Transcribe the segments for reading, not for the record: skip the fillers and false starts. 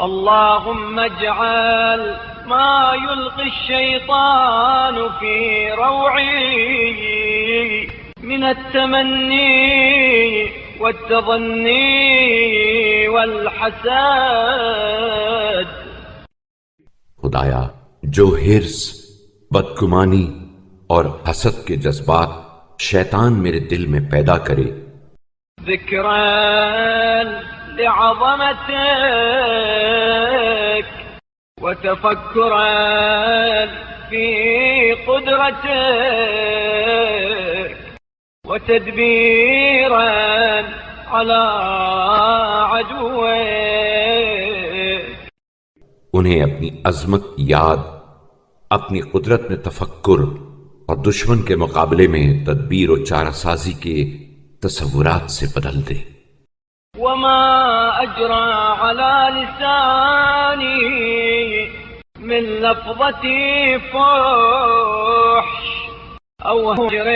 اللهم اجعل ما يلقي الشيطان في روعي من التمني والتظني والحسد. خدایا جو حرص، بدگمانی اور حسد کے جذبات شیطان میرے دل میں پیدا کرے، ذکرا لعظمتك وتفكرا في قدرتك وتدبيرا على عدوك. انہیں اپنی عظمت یاد، اپنی قدرت میں تفکر اور دشمن کے مقابلے میں تدبیر و چارہ سازی کے تصورات سے بدل دے. وما أجرى على لساني من لفظة فحش أو هجر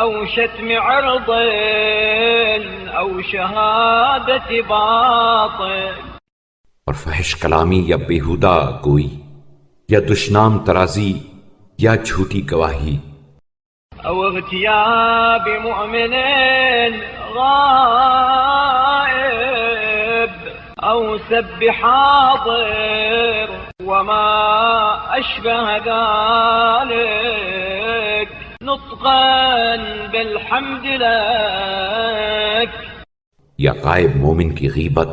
أو شتم عرض أو شهادة باطل. اور فحش کلامی یا بیہودہ گوئی یا دشنام ترازی یا جھوٹی گواہی، أو اغتياب مؤمن غائب أو سب حاضر وما أشبه ذلك نطقا بالحمد لك. یا غائب مومن کی غیبت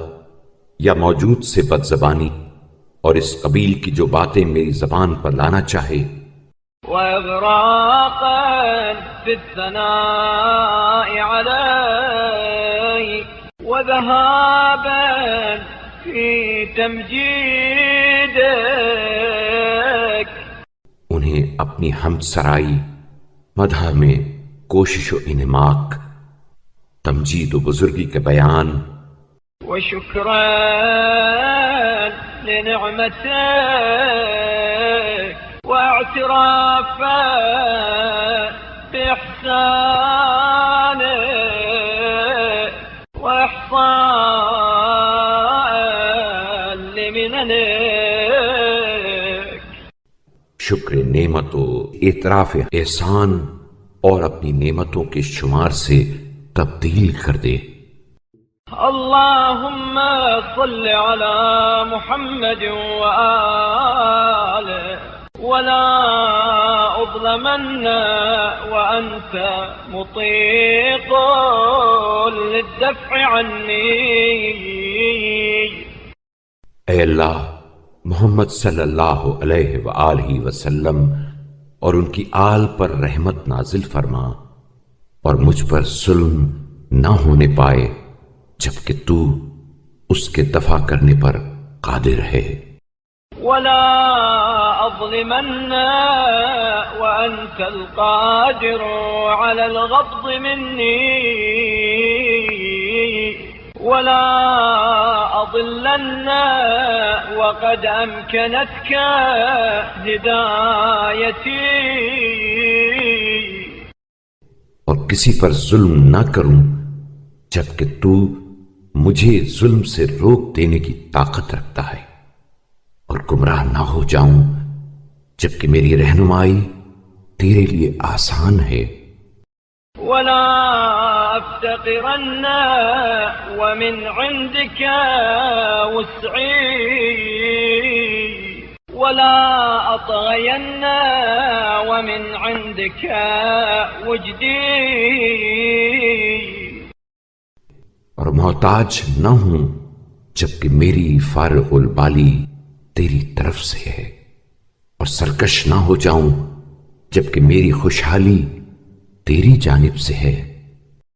یا موجود سے بد زبانی اور اس قبیل کی جو باتیں میری زبان پر لانا چاہے، وإغراقا في الثناء عليك وذهابا في تمجيدك. انہیں اپنی حمد سرائی، مدح میں کوشش و انعماق، تمجید و بزرگی کے بیان، وشكرا لنعمتك واعترافا بإحسانك وإحصاء لمننك. شکر نعمت و اعتراف احسان اور اپنی نعمتوں کے شمار سے تبدیل کر دے. اللهم صل على محمد وآله ولا أظلمن وأنت مطيق للدفع عني. اے اللہ، محمد صلی اللہ علیہ وآلہ وسلم اور ان کی آل پر رحمت نازل فرما اور مجھ پر ظلم نہ ہونے پائے جبکہ تو اس کے دفع کرنے پر قادر ہے. ولا أظلمن وأنت القادر على الغض مني ولا أضلن وقد أمكنتك هدايتي. اور کسی پر ظلم نہ کروں جبکہ تو مجھے ظلم سے روک دینے کی طاقت رکھتا ہے، اور گمراہ نہ ہو جاؤں جبکہ میری رہنمائی تیرے لیے آسان ہے. ولا أفتقرن ومن عندك وسعي ولا أطغين ومن عندك وجدي. اور محتاج نہ ہوں جبکہ میری فارغ البالی تیری طرف سے ہے، اور سرکش نہ ہو جاؤں جبکہ میری خوشحالی تیری جانب سے ہے.